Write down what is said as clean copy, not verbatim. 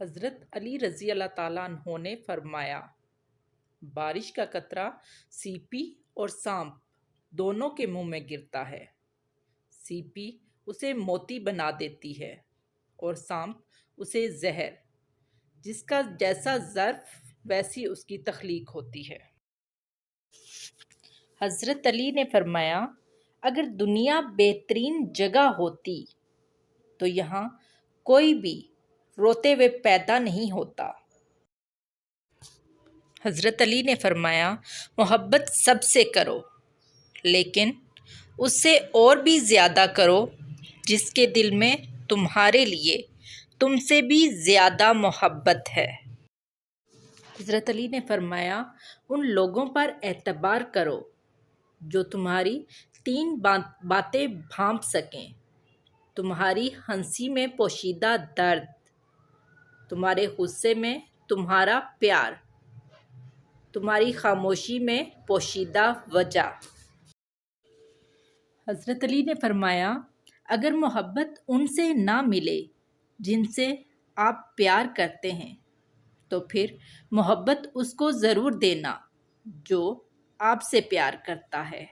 حضرت علی رضی اللہ تعالیٰ عنہ نے فرمایا، بارش کا قطرہ سیپی اور سانپ دونوں کے منہ میں گرتا ہے۔ سیپی اسے موتی بنا دیتی ہے اور سانپ اسے زہر، جس کا جیسا ظرف ویسی اس کی تخلیق ہوتی ہے۔ حضرت علی نے فرمایا، اگر دنیا بہترین جگہ ہوتی تو یہاں کوئی بھی روتے ہوئے پیدا نہیں ہوتا۔ حضرت علی نے فرمایا، محبت سب سے کرو، لیکن اس سے اور بھی زیادہ کرو جس کے دل میں تمہارے لیے تم سے بھی زیادہ محبت ہے۔ حضرت علی نے فرمایا، ان لوگوں پر اعتبار کرو جو تمہاری 3 باتیں بھانپ سکیں: تمہاری ہنسی میں پوشیدہ درد، تمہارے غصے میں تمہارا پیار، تمہاری خاموشی میں پوشیدہ وجہ۔ حضرت علی نے فرمایا، اگر محبت ان سے نہ ملے جن سے آپ پیار کرتے ہیں تو پھر محبت اس کو ضرور دینا جو آپ سے پیار کرتا ہے۔